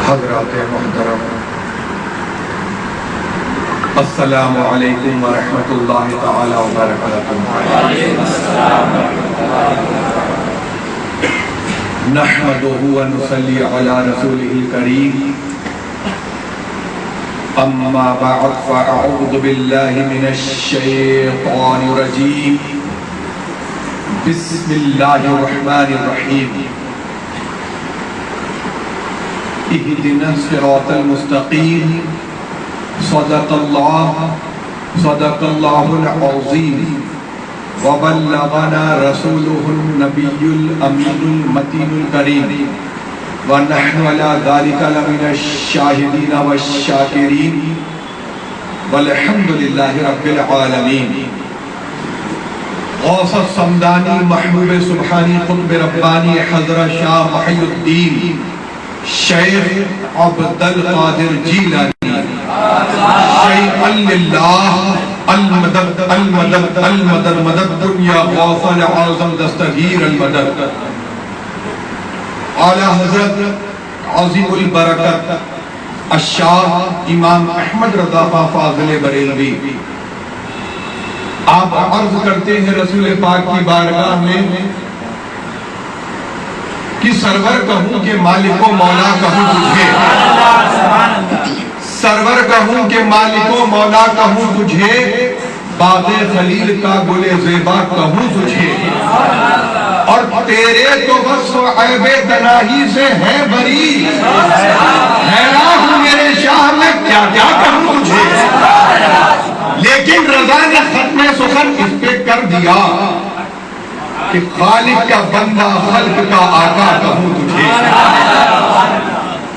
حضرات محترم، السلام علیکم ورحمۃ اللہ تعالی وبرکاتہ۔ نحمدہ ونصلی علی رسولہ الکریم، اما بعد فاعوذ باللہ من الشیطان الرجیم، بسم اللہ الرحمن الرحیم۔ اهدنا الصراط المستقیم، صدق اللہ العظیم، وبلغنا رسولہ النبی الامین المتین الکریم، ونحن علی ذلک لمن الشاہدین والشاکرین، والحمد للہ رب العالمین۔ غوث الصمدانی محبوب سبحانی قطب ربانی حضرت شاہ محی الدین شیخ عبد القادر جیلانی شیخ للہ المدد المدد المدد مدد دنیا غوث العظم دستگیر المدد، اعلی حضرت عظیم البرکت الشاہ امام احمد رضا فاضل بریلوی، آپ عرض کرتے ہیں رسول پاک کی بارگاہ میں کہ سرور کہوں کہ مالک و مولا کہوں تجھے، سرور کہوں کہ مالک و مولا کہوں تجھے، باغ خلیل کا گل زیبا کہوں تجھے، اور تیرے تو وصف عیب تناہی سے ہے بری، حیران ہوں میرے شاہ میں کیا کیا کہوں تجھے، لیکن رضا نے ختم سخن اس پہ کر دیا کہ خالق کا بندہ خلق کا آقا کہوں تجھے،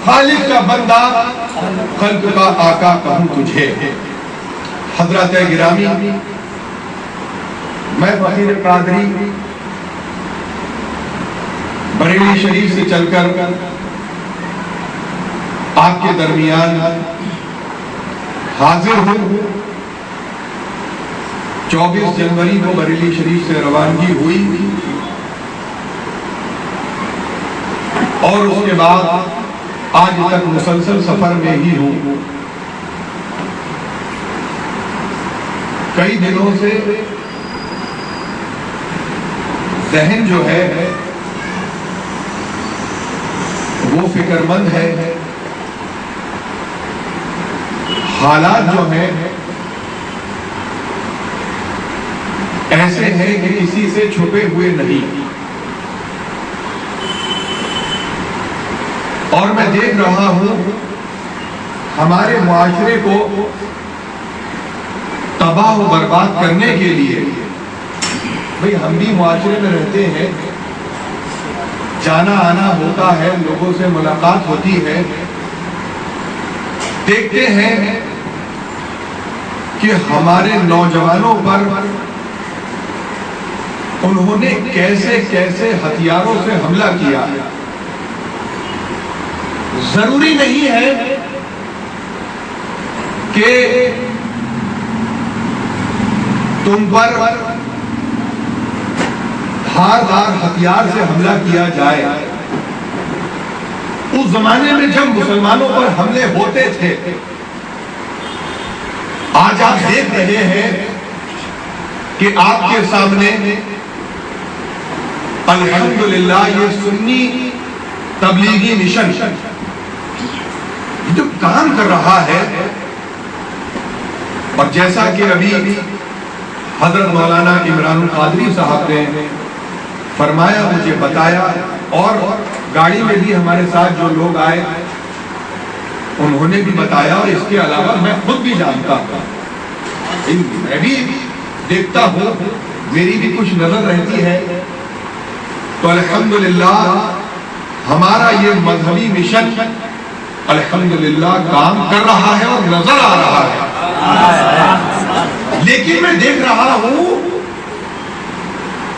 خالق کا بندہ خلق کا آقا کہوں تجھے۔ حضرات گرامی، میں فقیر قادری بریلی شریف سے چل کر آپ کے درمیان حاضر ہوں۔ 24 جنوری کو بریلی شریف سے روانگی ہوئی اور اس کے بعد آج تک مسلسل سفر میں ہی ہوں۔ کئی دنوں سے ذہن جو ہے وہ فکر مند ہے، حالات جو ہیں ایسے ہیں کہ کسی سے چھپے ہوئے نہیں، اور میں دیکھ رہا ہوں ہمارے معاشرے کو تباہ و برباد کرنے کے لیے، بھئی ہم بھی معاشرے میں رہتے ہیں، جانا آنا ہوتا ہے، لوگوں سے ملاقات ہوتی ہے، دیکھتے ہیں کہ ہمارے نوجوانوں پر انہوں نے کیسے کیسے ہتھیاروں سے حملہ کیا۔ ضروری نہیں ہے کہ تم پر دھاردار ہتھیار سے حملہ کیا جائے۔ اس زمانے میں جب مسلمانوں پر حملے ہوتے تھے، آج آپ دیکھ رہے ہیں کہ آپ کے سامنے الحمدللہ یہ سنی تبلیغی مشن جو کام کر رہا ہے، اور جیسا کہ ابھی حضرت مولانا عمران القادری صاحب نے فرمایا، مجھے بتایا، اور گاڑی میں بھی ہمارے ساتھ جو لوگ آئے انہوں نے بھی بتایا، اور اس کے علاوہ میں خود بھی جانتا ہوں، میں بھی دیکھتا ہوں، میری بھی کچھ نظر رہتی ہے، تو الحمدللہ ہمارا یہ مذہبی مشن الحمدللہ کام کر رہا ہے اور نظر آ رہا ہے۔ لیکن میں دیکھ رہا ہوں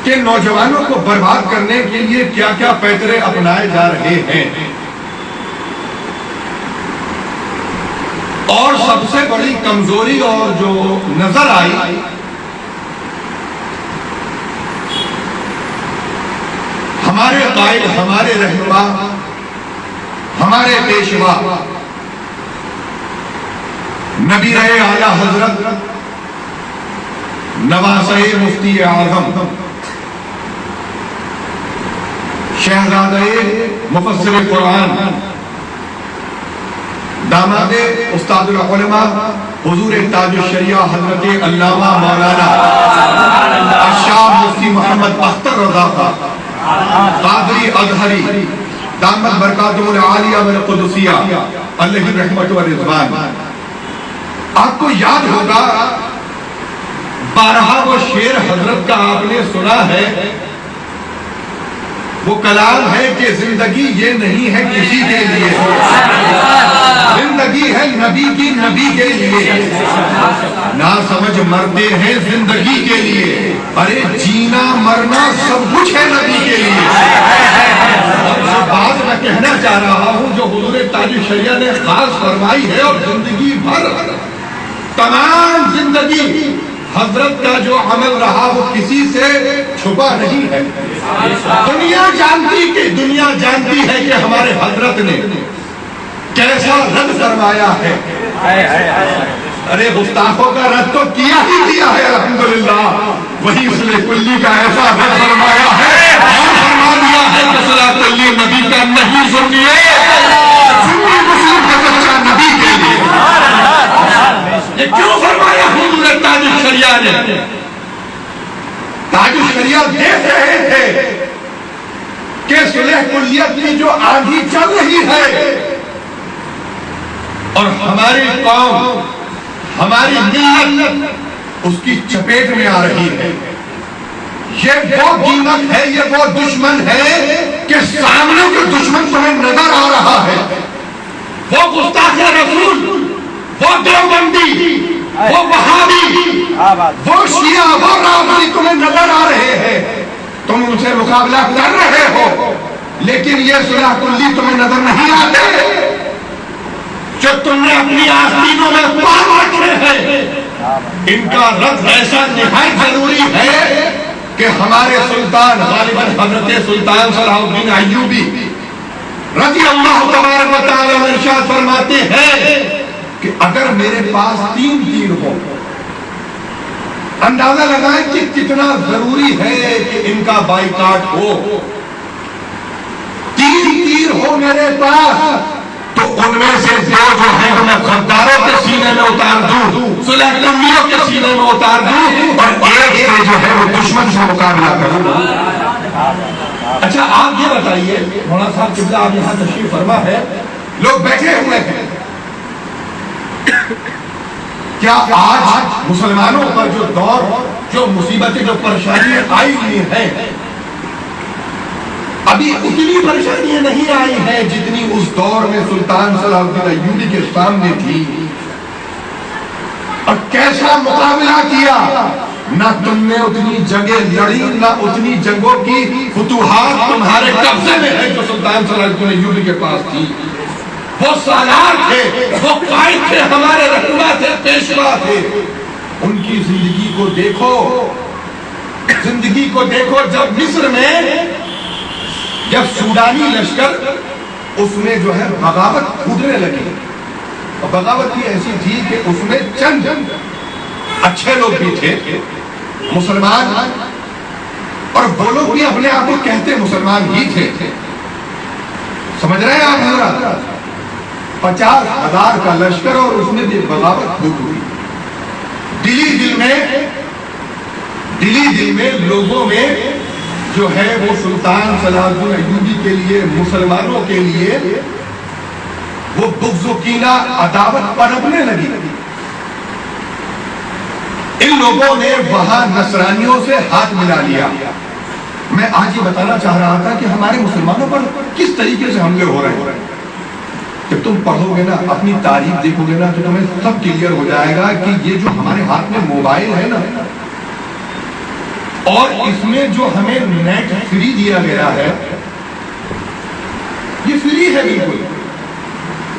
کہ نوجوانوں کو برباد کرنے کے لیے کیا کیا پیترے اپنائے جا رہے ہیں، اور سب سے بڑی کمزوری اور جو نظر آئی، ہمارے قائد، ہمارے رہنما، ہمارے ہمارے پیشوا نبی رہے اعلیٰ حضرت نواسہ مفتی اعظم شہزادہ مفسر قرآن داماد استاد العلماء حضور تاج الشریعہ حضرت علامہ مولانا الشاہ مفتی محمد اختر رضا قادری ازہری دامت برکاتہ العالیہ والقدسیہ علیہ رحمت و رضوان. آپ کو یاد ہوگا بارہا وہ شعر حضرت کا آپ نے سنا ہے، وہ کلام ہے کہ زندگی یہ نہیں ہے کسی کے لیے، زندگی ہے نبی کی نبی کے لیے. نہ سمجھ مرتے ہیں زندگی کے لیے، ارے جینا مرنا سب کچھ ہے نبی کے لیے. اور بات میں کہنا چاہ رہا ہوں جو حضور تاج الشریعہ نے خاص فرمائی ہے، اور زندگی بھر تمام زندگی حضرت کا جو عمل رہا وہ کسی سے چھپا نہیں ہے. دنیا جانتی ہے کہ ہمارے حضرت نے کیسا رد فرمایا ہے. ارے گستاخوں کا رد تو کیا ہی کیا ہے الحمدللہ. وہی صلح کلی کا ایسا رد فرمایا ہے اور فرما دیا ہے کہ صلح کلی نبی کا نہیں سنیے، سنی مسلم کا سچا نبی کے لیے. یہ کیوں فرمایا حضور تاج الشریعہ نے؟ تاج الشریعہ دیکھ رہے تھے کہ صلح کلیت کی جو آندھی چل رہی ہے اور ہماری قوم ہماری ملت اس کی چپیٹ میں آ رہی ہے. یہ وہ قیمت ہے، یہ وہ دشمن ہے کہ سامنے کے دشمن تمہیں نظر آ رہا ہے. وہ گستاخ رسول، وہ دیوبندی، وہ وہابی، وہ شیعہ، وہ رافضی تمہیں نظر آ رہے ہیں. تم ان سے مقابلہ کر رہے ہو، لیکن یہ صلح کلی تمہیں نظر نہیں آتے جو تم نے اپنی آستینوں میں پال رکھے ہیں. ان کا رد ایسا نہایت ضروری ہے کہ ہمارے سلطان غالباً حضرت سلطان صلاح الدین ایوبی رضی اللہ تبارک و تعالی ارشاد فرماتے ہیں کہ اگر میرے پاس 3 تیر ہو، اندازہ لگائیں کہ کتنا ضروری ہے کہ ان کا بائیکاٹ ہو. 3 تیر ہو میرے پاس تو ان میں سے 2 جو ہیں میں غداروں کے سینے میں اتار دوں، صلح کلیوں کے سینے میں اتار دوں، اور ایک سے جو ہے وہ دشمن سے مقابلہ کروں. اچھا آپ یہ بتائیے مولانا صاحب قبلہ، آپ یہاں تشریف فرما ہے، لوگ بیٹھے ہوئے ہیں، کیا آج مسلمانوں پر جو دور، جو مصیبتیں، جو پریشانیاں آئی ہوئی ہیں، ابھی اتنی پریشانیاں نہیں آئی ہیں جتنی اس دور میں سلطان صلاح الدین ایوبی کے سامنے تھی؟ اور کیسا مقابلہ کیا؟ نہ تم نے اتنی جنگیں لڑی، نہ اتنی جنگوں کی فتوحات تمہارے قبضے میں ہے جو سلطان صلاح الدین ایوبی کے پاس تھی. وہ سالار تھے، وہ قائد تھے، ہمارے رہنما تھے، پیشوا تھے. ان کی زندگی کو دیکھو، زندگی کو دیکھو. جب مصر میں جب سوڈانی لشکر اس میں جو ہے بغاوت پھوٹنے لگی، اور بغاوت بھی ایسی تھی کہ اس میں چند اچھے لوگ بھی تھے مسلمان، اور وہ لوگ بھی اپنے آپ کو کہتے مسلمان ہی تھے. سمجھ رہے ہیں آپ حضرات؟ 50,000 کا لشکر اور اس میں بھی بغاوت پھوٹ ہوئی. دلی دل میں لوگوں میں جو ہے وہ سلطان صلاح الدین ایوبی کے لیے، مسلمانوں کے لیے وہ بغض و کینہ، عداوت پنپنے لگی. ان لوگوں نے وہاں نصرانیوں سے ہاتھ ملا لیا. میں آج یہ بتانا چاہ رہا تھا کہ ہمارے مسلمانوں پر کس طریقے سے حملے ہو رہے ہیں. جب تم پڑھو گے نا، اپنی تاریخ دیکھو گے نا، تو تمہیں سب کلیئر ہو جائے گا کہ یہ جو ہمارے ہاتھ میں موبائل ہے نا، اور اس میں جو ہمیں نیٹ فری دیا گیا ہے، یہ فری ہے بالکل.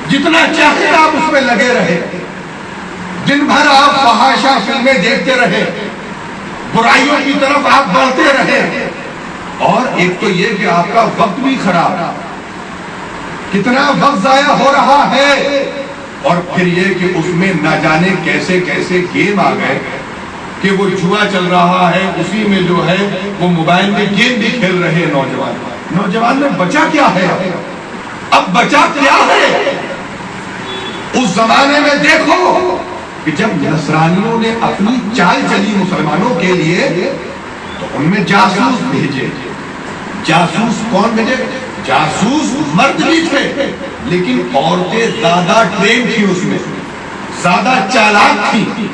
جتنا چاہے آپ اس میں لگے رہے، دن بھر آپ فحاشا فلمیں دیکھتے رہے، برائیوں کی طرف آپ بڑھتے رہے، اور ایک تو یہ کہ آپ کا وقت بھی خراب. کتنا وقت ضائع ہو رہا ہے، اور پھر یہ کہ اس میں نہ جانے کیسے کیسے گیم آ گئے کہ وہ جوا چل رہا ہے، اسی میں جو ہے وہ موبائل میں گیم بھی کھیل رہے ہیں نوجوان میں بچا کیا ہے؟ اب بچا کیا ہے؟ اس زمانے میں دیکھو کہ جب نصرانیوں نے اپنی چال چلی مسلمانوں کے لیے تو ان میں جاسوس بھیجے. جاسوس کون بھیجے؟ جاسوس مرد بھی تھے، لیکن عورتیں زیادہ ٹرین تھی، اس میں زیادہ چالاک تھی.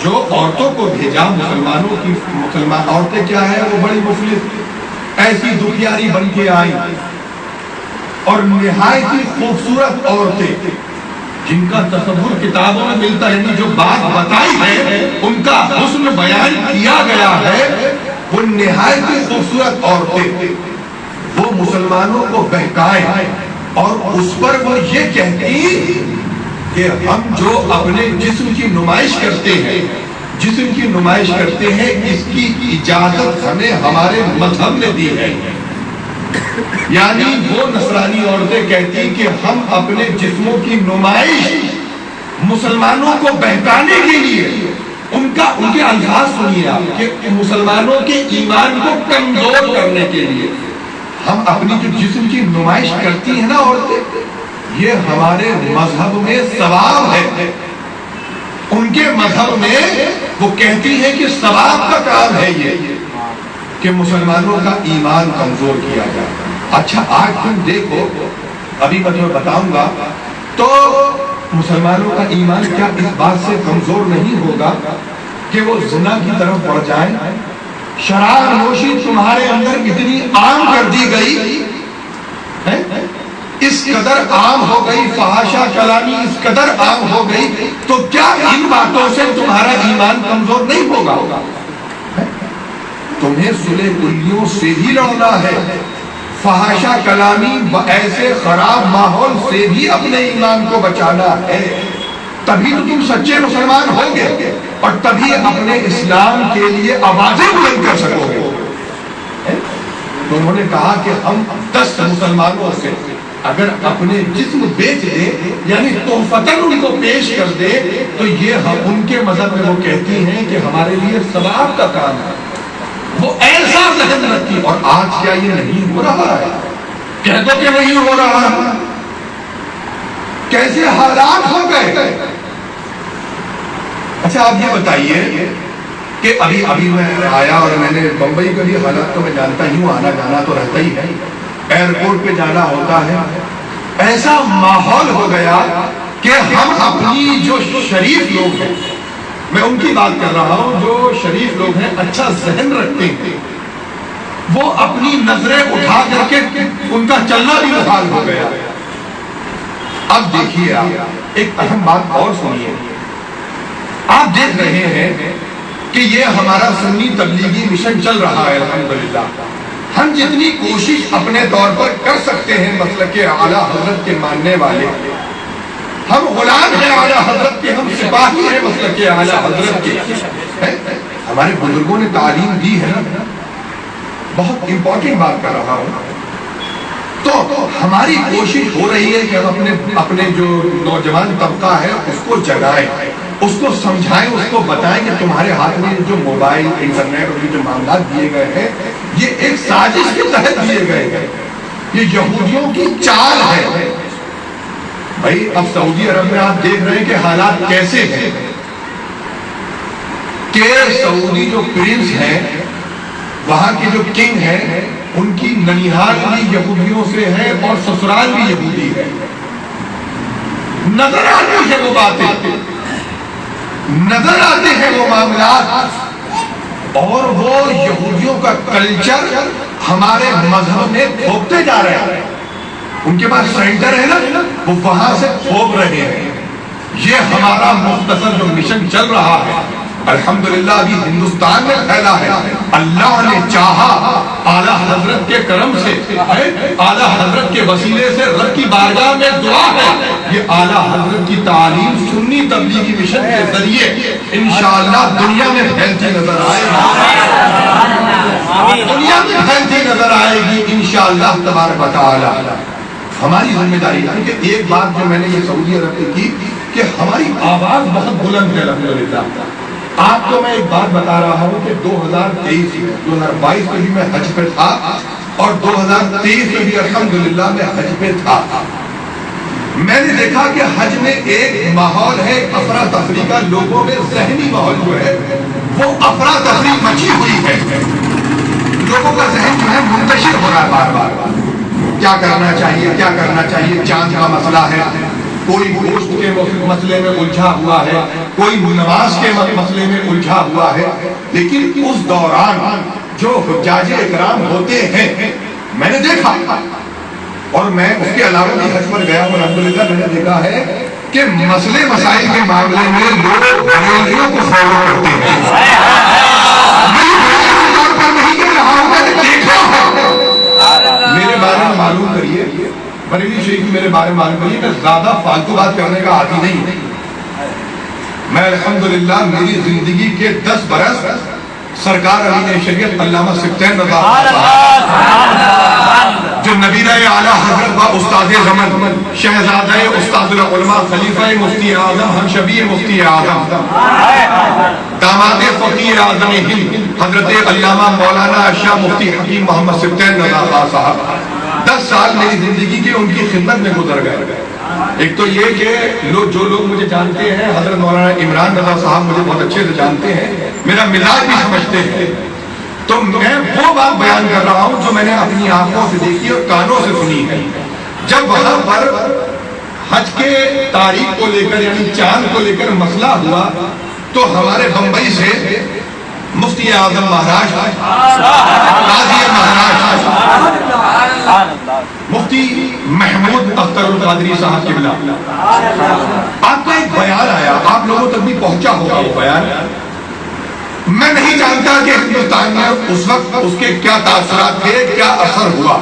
جو عورتوں کو بھیجا مسلمانوں کی، مسلمان عورتیں کیا ہے وہ بڑی مفلس ایسی دکھیاری بن کے آئی، اور نہایت ہی خوبصورت عورتیں جن کا تصور کتابوں میں ملتا ہے، جو بات بتائی ہے ان کا حسن بیان کیا گیا ہے، وہ نہایت ہی خوبصورت عورتیں وہ مسلمانوں کو بہکائیں اور اس پر وہ یہ کہتی کہ ہم جو اپنے جسم کی نمائش کرتے ہیں، جسم کی نمائش کرتے ہیں، اس کی اجازت ہمیں ہمارے مذہب نے دی ہے. یعنی وہ نصرانی عورتیں کہتی کہ ہم اپنے جسموں کی نمائش مسلمانوں کو بہکانے کے لیے، ان کے الفاظ سنیے آپ کہ مسلمانوں کے ایمان کو کمزور کرنے کے لیے ہم اپنی جو جسم کی نمائش کرتی ہیں نا عورتیں، یہ ہمارے مذہب میں ثواب ہے. ان کے مذہب میں وہ کہتی ہے کہ ثواب کا کام ہے یہ کہ مسلمانوں کا ایمان کمزور کیا جائے. اچھا آج تم دیکھو، ابھی میں تمہیں بتاؤں گا، تو مسلمانوں کا ایمان کیا اس بات سے کمزور نہیں ہوگا کہ وہ زنا کی طرف بڑھ جائیں؟ شراب نوشی تمہارے اندر اتنی عام کر دی گئی ہے، اس قدر عام ہو گئی، فحاشا کلامی اس قدر عام ہو گئی، تو کیا ان باتوں سے تمہارا ایمان کمزور نہیں ہوگا؟ تمہیں صلح کلیوں سے بھی لڑنا ہے، فحاشا کلامی ایسے خراب ماحول سے بھی اپنے ایمان کو بچانا ہے. تبھی تو تم سچے مسلمان ہوں گے اور تبھی اپنے اسلام کے لیے آوازیں بلند کر سکو گے. تو انہوں نے کہا کہ ہم 10 مسلمانوں سے اگر اپنے جسم بیچ دے، یعنی تحفتاً ان کو پیش کر دے، تو یہ ہم ان کے مذہب میں وہ کہتی ہیں کہ ہمارے لیے ثواب کا کام ہے. وہ ایسا ذہن رکھتی. اور آج کیا یہ نہیں ہو رہا ہے؟ کہہ دو کہ نہیں ہو رہا ہے. کیسے حالات ہو گئے. اچھا آپ یہ بتائیے کہ ابھی میں آیا اور میں نے بمبئی کا بھی حالات تو میں جانتا ہی ہوں، آنا جانا تو رہتا ہی ہے، ایئرپورٹ پہ جانا ہوتا ہے. ایسا ماحول ہو گیا کہ ہم اپنی جو شریف لوگ ہیں، میں ان کی بات کر رہا ہوں جو شریف لوگ ہیں، اچھا ذہن رکھتے ہیں، وہ اپنی نظریں اٹھا کر کے ان کا چلنا بھی محال ہو گیا. اب دیکھیے آپ ایک اہم بات اور سنیے. آپ دیکھ رہے ہیں کہ یہ ہمارا سنی تبلیغی مشن چل رہا ہے. الحمدللہ ہم جتنی کوشش اپنے طور پر کر سکتے ہیں مسلک اعلیٰ حضرت کے ماننے والے، ہم غلام ہیں اعلیٰ حضرت کے، ہم سپاہی ہیں مسلک اعلیٰ حضرت کے. ہمارے بزرگوں نے تعلیم دی ہے. بہت امپورٹنٹ بات کر رہا ہوں. تو ہماری کوشش ہو رہی ہے کہ ہم اپنے جو نوجوان طبقہ ہے اس کو جگائیں، اس کو سمجھائیں، اس کو بتائیں کہ تمہارے ہاتھ میں جو موبائل، انٹرنیٹ اور جو معاملات دیے گئے ہیں یہ ایک سازش کے تحت دیے گئے ہیں، یہ یہودیوں کی چال ہے. بھائی اب سعودی عرب میں آپ دیکھ رہے ہیں کہ حالات کیسے ہیں کہ سعودی جو پرنس ہیں، وہاں کے جو کنگ ہیں، ان کی ننیحال بھی یہودیوں سے ہے اور سسرال بھی یہودی ہے. نظر آتی ہے وہ باتیں، نظر آتے ہیں وہ معاملات، اور وہ یہودیوں کا کلچر ہمارے مذہب میں تھوپتے جا رہے ہیں. ان کے پاس سینٹر ہے نا، وہ وہاں سے تھوپ رہے ہیں. یہ ہمارا مختصر جو مشن چل رہا ہے الحمدللہ ابھی ہندوستان میں پھیلا ہے. اللہ نے چاہا اعلیٰ حضرت کے کرم سے، اعلیٰ حضرت کے وسیلے سے، رب کی بارگاہ میں دعا ہے، یہ اعلیٰ حضرت کی تعلیم سنی تبلیغی مشن کے ذریعے انشاءاللہ دنیا میں پھیلتی نظر آئے گی، دنیا میں پھیلتی نظر آئے گی انشاءاللہ تبارک و تعالی. ہماری ذمہ داری ہے کہ ایک بات جو میں نے یہ سعودی عرب میں کی کہ ہماری آواز بہت بلند ہے الحمدللہ. آپ کو میں ایک بات بتا رہا ہوں کہ 2022 میں بھی میں حج پہ تھا اور 2023 میں بھی الحمدللہ میں حج پہ تھا. میں نے دیکھا کہ حج میں ایک ماحول ہے افراتفری کا، لوگوں میں ذہنی ماحول جو ہے وہ افراتفری مچی ہوئی ہے. لوگوں کا ذہن جو ہے منتشر ہو رہا ہے بار بار. کیا کرنا چاہیے، کیا کرنا چاہیے، چاند کا مسئلہ ہے، کوئی گوشت کے مسئلے میں الجھا ہوا ہے، کوئی نماز کے مسئلے میں الجھا ہوا ہے. لیکن اس دوران جو حجاج اکرام ہوتے ہیں میں نے دیکھا، اور میں اس کے علاوہ بھی حج پر گیا ہوں الحمدللہ، میں نے دیکھا ہے کہ مسئلے مسائل کے معاملے میں لوگ بریلویوں کو فالو کرتے ہیں. نہیں کہہ رہا ہوں، میں نے دیکھا ہے. میرے بارے میں معلوم کریے، بریلی شریف میرے بارے میں معلوم کریے، میں زیادہ فالتو بات کرنے کا عادی نہیں. میں الحمدللہ میری زندگی کے 10 برس سرکار امین شریعت علامہ سبطین رضا جو نبیرہ اعلیٰ حضرت و استاد زمن شہزادہ استاد العلماء خلیفہ مفتی اعظم ہم شبیہ مفتی اعظم داماد فقیر اعظم ہند حضرت علامہ مولانا شاہ مفتی حکیم محمد سبطین رضا خان صاحب 10 سال میری زندگی کے ان کی خدمت میں گزر گئے. ایک تو یہ کہ جو لوگ مجھے جانتے ہیں، حضرت مولانا عمران رضا صاحب مجھے بہت اچھے سے جانتے ہیں، میرا مزاج بھی سمجھتے ہیں. تو میں وہ بات بیان کر رہا ہوں جو میں نے اپنی آنکھوں سے دیکھی اور کانوں سے سنی ہے. جب وہاں پر حج کے تاریخ کو لے کر یعنی چاند کو لے کر مسئلہ ہوا تو ہمارے بمبئی سے مفتی اعظم مہاراج، قاضی مہاراج مفتی محمود اختر القادری صاحب قبلہ، آپ کا ایک بیان آیا، آپ لوگوں تک بھی پہنچا ہوگا وہ بیان. میں نہیں جانتا کہ ہندوستان میں اس وقت اس کے کیا تاثرات تھے، کیا اثر ہوا،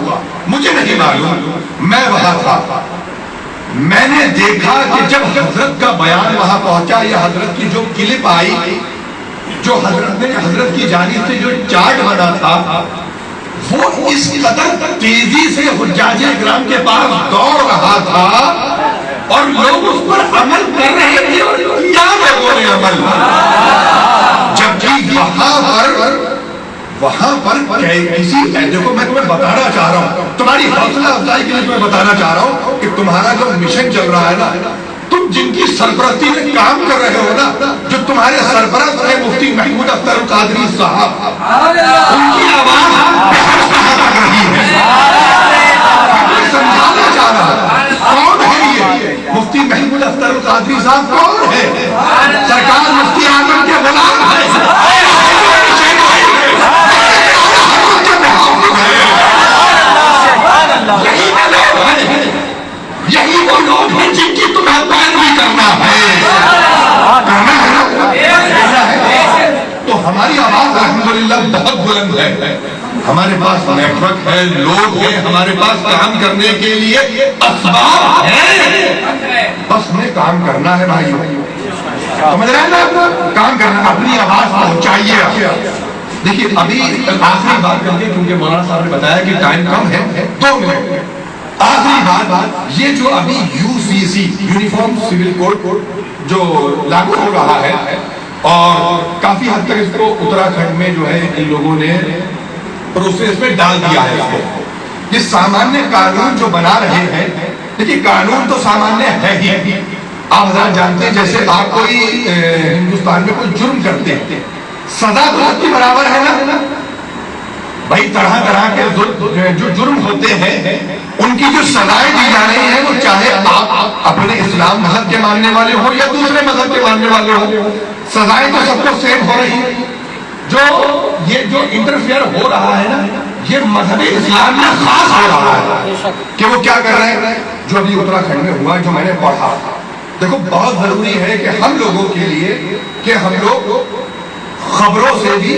مجھے نہیں معلوم. میں وہاں تھا، میں نے دیکھا کہ جب حضرت کا بیان وہاں پہنچا یا حضرت کی جو کلپ آئی، جو حضرت نے حضرت کی جانب سے جو چارٹ بنا تھا وہ اس قدر تیزی سے حجاج اکرام کے پاس دوڑ رہا تھا اور لوگ اس پر عمل کر رہے تھے اور کیا لوگوں نے عمل. جبکہ وہاں پر کسی دیکھو میں تمہیں بتانا چاہ رہا ہوں، تمہاری حوصلہ افزائی کے لیے تمہیں بتانا چاہ رہا ہوں کہ تمہارا جو مشن چل رہا ہے نا، تم جن کی سرپرستی میں کام کر رہے ہو نا، جو تمہارے سرپرست ہیں مفتی محمود اختر القادری صاحب، ان کی آواز کر رہی ہے. میں سمجھانا چاہ رہا کون ہے یہ مفتی محمود اختر القادری صاحب؟ کون ہے؟ سرکار مفتی اعظم کے غلام ہے. یہی وہ لوگ ہیں جن کی تمہیں پیروی کرنا ہے. تو ہماری آواز الحمدللہ بہت بلند ہے. ہمارے پاس نیٹ ورک ہے، لوگ ہیں، ہمارے پاس کام کرنے کے لیے اسباب ہیں، بس ہمیں کام کرنا ہے بھائی. سمجھ رہے ہیں نا، کام کرنا، اپنی آواز پہنچائیے. دیکھیے ابھی آخری بات کر کے، کیونکہ مولانا صاحب نے بتایا کہ ٹائم کم ہے، 2 منٹ. آخری بات، یہ جو ابھی UCC یونیفارم سول کوڈ جو لاگو ہو رہا ہے اور کافی حد تک اس کو اتراکھنڈ میں جو ہے ان لوگوں نے پروسیس میں ڈال دیا ہے. اس کو یہ سامانیہ قانون جو بنا رہے ہیں، دیکھیے قانون تو سامانیہ ہے ہی. آپ حضرات جانتے ہیں جیسے آپ کوئی ہندوستان میں کوئی جرم کرتے ہیں، سزا تو سب کی برابر ہے نا بھائی. طرح طرح کے جو جرم ہوتے ہیں ان کی جو سزائیں دی جا رہی ہیں، وہ چاہے آپ اپنے اسلام مذہب کے ماننے والے ہو یا دوسرے مذہب کے ماننے والے ہو، سزائیں تو سب کو سیم ہو رہی ہیں. یہ جو انٹرفیئر ہو رہا ہے نا، یہ مذہب اسلام میں خاص ہو رہا ہے کہ وہ کیا کر رہے ہیں. جو ابھی اتراکھنڈ میں ہوا، جو میں نے پڑھا، دیکھو بہت ضروری ہے کہ ہم لوگوں کے لیے کہ ہم لوگ خبروں سے بھی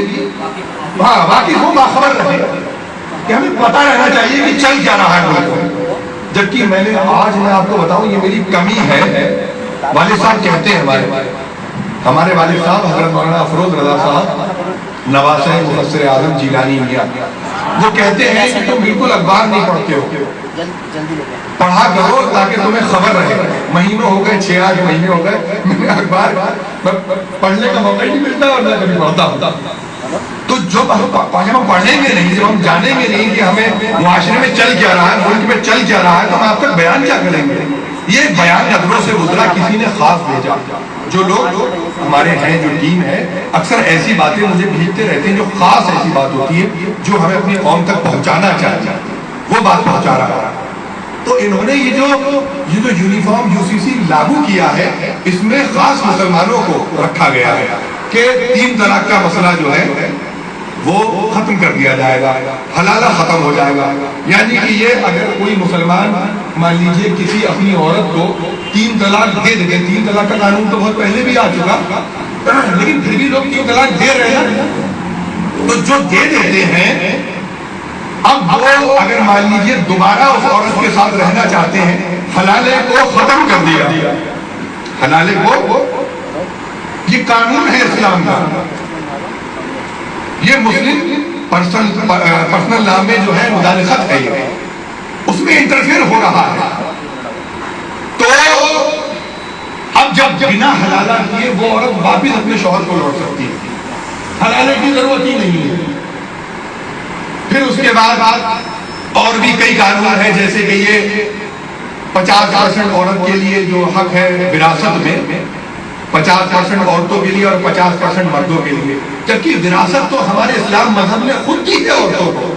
واقف ہوں، باخبر رہے، کہ ہمیں پتہ رہنا چاہیے کہ چل کیا رہا ہے ملک میں. جبکہ میں آپ کو بتاؤں یہ میری کمی ہے. والد صاحب کہتے ہیں، ہمارے والد صاحب حضرت مولانا افروز رضا صاحب نواسہ مفسر اعظم جیلانی میاں، وہ کہتے ہیں کہ تم بالکل اخبار نہیں پڑھتے ہو، پڑھا کرو تاکہ تمہیں خبر رہے. مہینوں ہو گئے، 6-8 مہینے ہو گئے میں نے اخبار پڑھنے کا موقع ہی نہیں ملتا اور نہ کبھی پڑھتا ہوتا. تو جب ہم پڑھیں گے نہیں، جب ہم جانیں گے نہیں کہ ہمیں معاشرے میں چل کیا رہا ہے، ملک میں چل کیا رہا ہے، تو ہم آپ تک بیان کیا کریں گے؟ یہ بیان نظروں سے گزرا، کسی نے خاص بھیجا. جو لوگ ہمارے ہیں، جو ٹیم ہے، اکثر ایسی باتیں مجھے بھیجتے رہتے ہیں جو خاص ایسی بات ہوتی ہے جو ہمیں اپنی قوم تک پہنچانا چاہیے، وہ بات پہنچا رہا ہے. تو انہوں نے یہ جو یونیفارم UCC لاگو کیا ہے، اس میں خاص مسلمانوں کو رکھا گیا ہے کہ 3 طلاق کا مسئلہ جو ہے وہ ختم کر دیا جائے گا، حلالہ ختم ہو جائے گا. یعنی کہ یہ اگر کوئی مسلمان مان لیجئے کسی اپنی عورت کو 3 طلاق دے دے، 3 طلاق کا قانون تو بہت پہلے بھی آ چکا، لیکن پھر بھی لوگ 3 طلاق دے رہے ہیں. تو جو دے دیتے ہیں، اب وہ اگر مان لیجئے دوبارہ اس عورت کے ساتھ رہنا چاہتے ہیں، حلالے کو ختم کر دیا. حلالے کو، یہ قانون ہے اسلام کا، یہ مسلم پرسنل لا میں جو ہے مداخلت ہے، اس میں انٹرفیئر ہو رہا ہے. تو اب جب بنا حلالہ کیے وہ عورت واپس اپنے شوہر کو لوٹ سکتی ہے، حلالے کی ضرورت ہی نہیں ہے. پھر اس کے بعد اور بھی کئی قانون ہیں، جیسے کہ یہ 50% عورت کے لیے جو حق ہے وراثت میں، 50% عورتوں کے لیے اور 50% مردوں کے لیے. جبکہ وراثت تو ہمارے اسلام مذہب نے خود دی ہے عورتوں کو،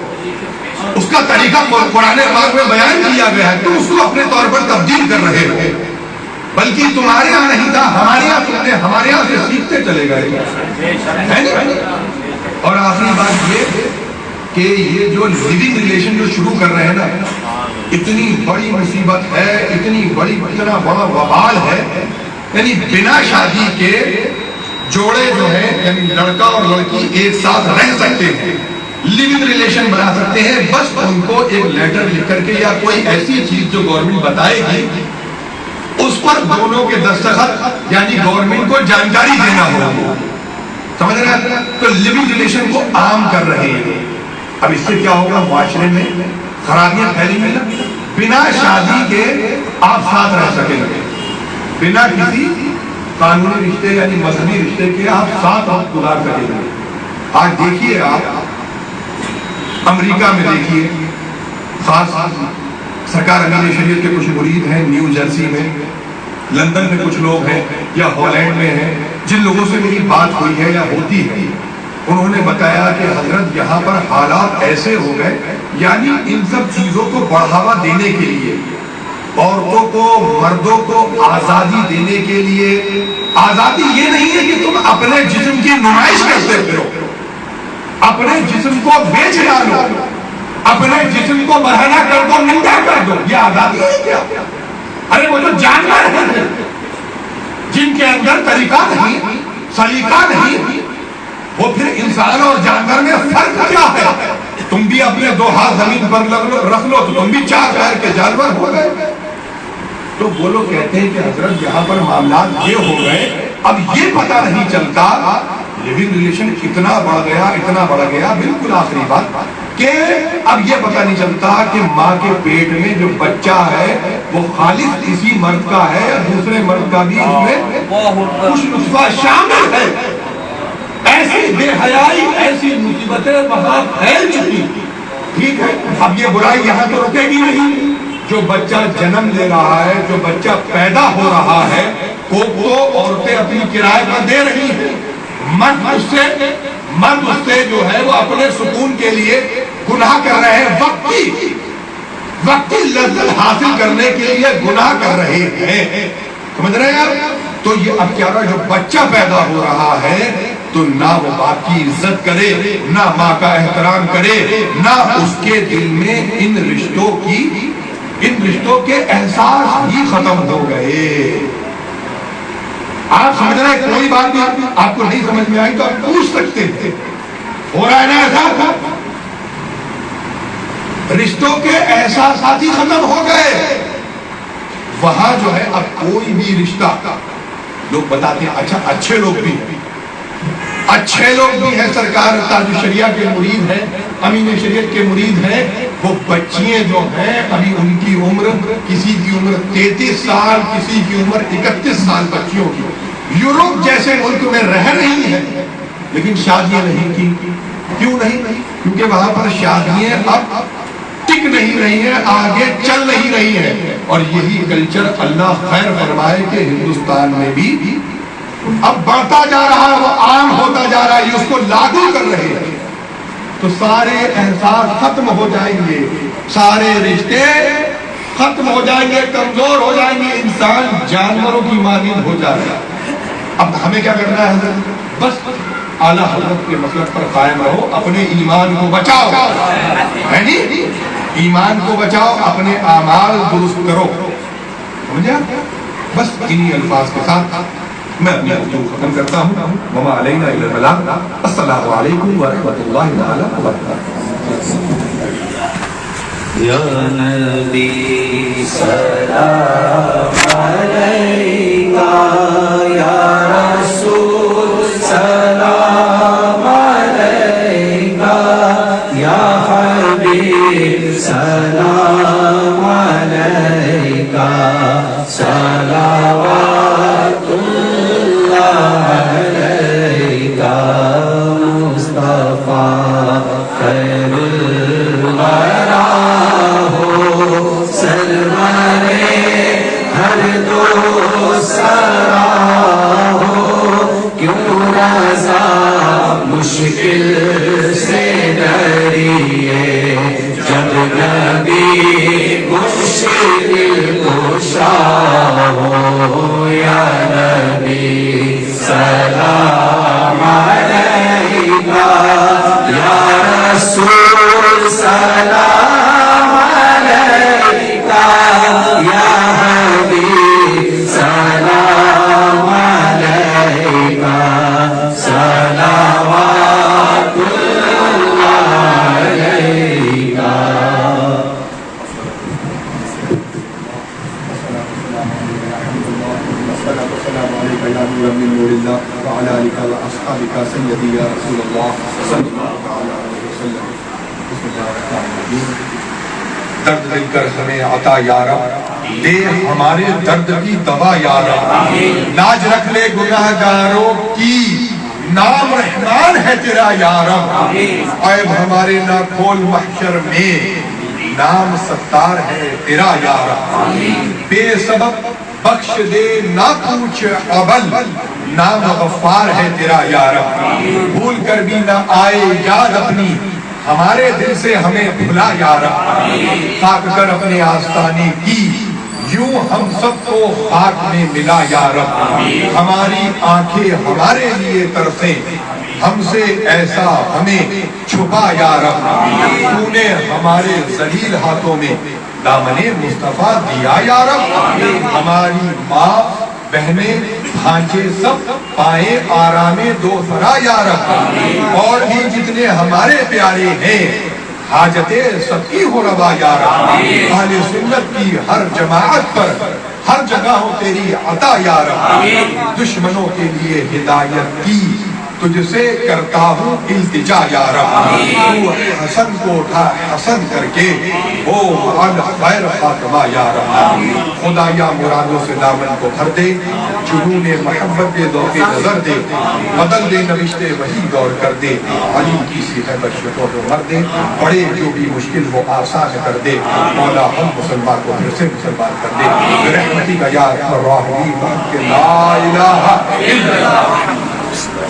اس کا طریقہ قرآن پاک میں بیان کیا گیا ہے. تم اس کو اپنے طور پر تبدیل کر رہے ہو، بلکہ تمہارے یہاں نہیں تھا، ہمارے یہاں تم نے ہمارے یہاں سے سیکھتے چلے گئے. اور آخری بات یہ کہ یہ جو لیونگ ریلیشن جو شروع کر رہے ہیں نا، اتنی بڑی مصیبت ہے، اتنا بڑا وبال ہے. یعنی بنا شادی کے جوڑے جو ہیں، یعنی لڑکا اور لڑکی ایک ساتھ رہ سکتے ہیں، لیونگ ریلیشن بنا سکتے ہیں، بس ان کو ایک لیٹر لکھ کر کے یا کوئی ایسی چیز جو گورنمنٹ بتائے گی اس پر دونوں کے دستخط، یعنی گورنمنٹ کو جانکاری دینا ہوگا. سمجھ رہے ہیں؟ تو لیونگ ریلیشن کو عام کر رہے ہیں. اب اس سے کیا ہوگا؟ معاشرے میں خرابیاں پھیلیں گی نا. بنا شادی کے آپ ساتھ رہ سکیں گے، بنا کسی قانونی رشتے یعنی مذہبی رشتے کے آپ ساتھ گزار سکیں گے. آج دیکھیے، آپ امریکہ میں دیکھیے، خاص سرکار امیر شریعت کے کچھ مرید ہیں نیو جرسی میں، لندن میں کچھ لوگ ہیں یا ہالینڈ میں ہیں، جن لوگوں سے میری بات ہوئی ہے یا ہوتی ہے، انہوں نے بتایا کہ حضرت یہاں پر حالات ایسے ہو گئے، یعنی ان سب چیزوں کو بڑھاوا دینے کے لیے، عورتوں کو مردوں کو آزادی دینے کے لیے. آزادی یہ نہیں ہے کہ تم اپنے جسم کی نمائش کرتے پھرو، اپنے جسم کو بیچ ڈالو، اپنے جسم کو مرہنہ کر دو، ننگا کر دو، یہ آزادی ہے کیا؟ ارے وہ جو جانور ہیں جن کے اندر طریقہ نہیں، سلیقہ نہیں، وہ پھر انسان اور جانور میں فرق کیا ہے؟ تم بھی اپنے 2 ہاتھ زمین پر رکھ لو تو تم بھی 4 پیر کے جانور ہو گئے. تو وہ لوگ کہتے ہیں کہ حضرت یہاں پر معاملات یہ ہو گئے، اب یہ پتہ نہیں چلتا، لیونگ ریلیشن اتنا بڑھ گیا. بالکل آخری بات کہ اب یہ پتہ نہیں چلتا کہ ماں کے پیٹ میں جو بچہ ہے وہ خالص اسی مرد کا ہے یا دوسرے مرد کا بھی اس میں کچھ نطفہ شامل ہے. ایسی بے حیائی، ایسی مصیبتیں وہاں پھیل چکی. ٹھیک ہے، اب یہ برائی یہاں تو رکے گی نہیں. جو بچہ جنم لے رہا ہے، جو بچہ پیدا ہو رہا ہے، کو عورتیں اپنی کرائے پر دے رہی ہیں، مرد اس سے جو ہے وہ اپنے سکون کے لیے گناہ کر رہے ہیں، وقتی لذت حاصل کرنے کے لیے گناہ کر رہے ہیں. سمجھ رہے ہیں آپ؟ تو یہ اب کیا رہا ہے، جو بچہ پیدا ہو رہا ہے تو نہ وہ باپ کی عزت کرے، نہ ماں کا احترام کرے، نہ اس کے دل میں ان رشتوں کے احساس ہی ختم ہو گئے. آپ سمجھ رہے ہیں؟ کوئی بات نہیں آپ کو نہیں سمجھ میں آئی تو آپ پوچھ سکتے تھے. ہو رہا ہے نا ایسا؟ رشتوں کے احساسات ہی ختم ہو گئے. وہاں جو ہے اب کوئی بھی رشتہ، لوگ بتاتے ہیں اچھا اچھے لوگ بھی ہیں، اچھے لوگ بھی ہیں، سرکار تاج الشریعہ کے مرید ہیں، امین شریعت کے مرید ہیں، وہ بچیاں جو ہیں ابھی ان کی عمر، کسی کی عمر 33 سال، کسی کی عمر 31 سال بچیوں کی، یورپ جیسے ملک میں رہ رہی ہیں لیکن شادیاں نہیں کی۔ کیوں نہیں؟ کیونکہ وہاں پر شادیاں اب ٹک نہیں رہی ہیں، آگے چل نہیں رہی ہیں، اور یہی کلچر اللہ خیر فرمائے کہ ہندوستان میں بھی اب بڑھتا جا رہا ہے، وہ عام ہوتا جا رہا ہے، یہ اس کو لاگو کر رہے ہیں، تو سارے احساس ختم ہو جائیں گے، سارے رشتے ختم ہو جائیں گے، کمزور ہو جائیں گے، انسان جانوروں کی مانند ہو جائے گا۔ اب ہمیں کیا کرنا ہے حضرت؟ بس اعلیٰ حضرت کے مسلک پر قائم رہو، اپنے ایمان کو بچاؤ، ہے نہیں؟ ایمان کو بچاؤ، اپنے اعمال درست کرو، سمجھا؟ بس انہی الفاظ کے ساتھ میں اپنی گفتگو ختم کرتا ہوں۔ وما علینا الا البلاغ۔ السلام علیکم ورحمۃ اللہ تعالی وبرکاتہ۔ یا نبی سلام علیکہ، یا رسول سلام علیکہ، یا حبیب سلام علیکہ، صلوات اللہ علیکہ، مصطفیٰ خیر الورا ہو، سرور ہر دو سرا ہو، کیوں رضا مشکل سے ڈریے، جب نبی مشکل کشا ہو، یا نبی سلام علیکہ، یا رسول سلام علیکہ، یا حبیب سلام علیکہ، صلوات اللہ علیکہ۔ السلام علیکم یا نور من نور اللہ وعلی آلک و اصحابک سیدی یا رسول اللہ صلی اللہ علیہ وسلم۔ بسم اللہ الرحمن الرحیم۔ درد دل کر ہمیں عطا یا رب، دے ہمارے درد کی دوا یا رب، لاج رکھ لے گناہ گاروں کی، نام رحمان ہے تیرا یا رب، عیب ہمارے نہ کھول محشر میں، نام ستار ہے تیرا یا رب، بے سبب بخش دے نہ پوچھ ابل، نام غفار ہے تیرا یا رب، بھول کر بھی نہ آئے یاد اپنی، ہمارے دل سے ہمیں بھلا یا رب، خاک کر اپنے آستانے کی، یوں ہم سب کو خاک میں ملا یا رب، ہماری آنکھیں ہمارے لیے ترسیں، ہم سے ایسا ہمیں چھپا یا رب، تو نے ہمارے ذلیل ہاتھوں میں دامن مصطفیٰ دیا یا رب، ہماری ماں بہنیں بھانجے سب پائیں آرام دو فرا یا رب، اور بھی جتنے ہمارے پیارے ہیں حاجتیں سب کی ہو روا یا رب، اہل سنت کی ہر جماعت پر ہر جگہ ہو تیری عطا یا رب، دشمنوں کے لیے ہدایت کی تجھ سے کرتا ہوں التجا یا رب، تو حسن کو اٹھا حسن کر کے وہ خیر خاتمہ یا رب، خدا یا مرادوں سے دامن کو بھر دے، جنون محبت دے ذوق نظر دے، بدل دے نوشتے وہی دور کر دے، علی کی سی ہے بشروں کو مر دے، بڑے جو بھی مشکل وہ آسان کر دے، مولا ہم مسلمان کو پھر سے مسلمان کر دے، رحمتی کا یا ارحم الراحمین، لا الہ الا اللہ۔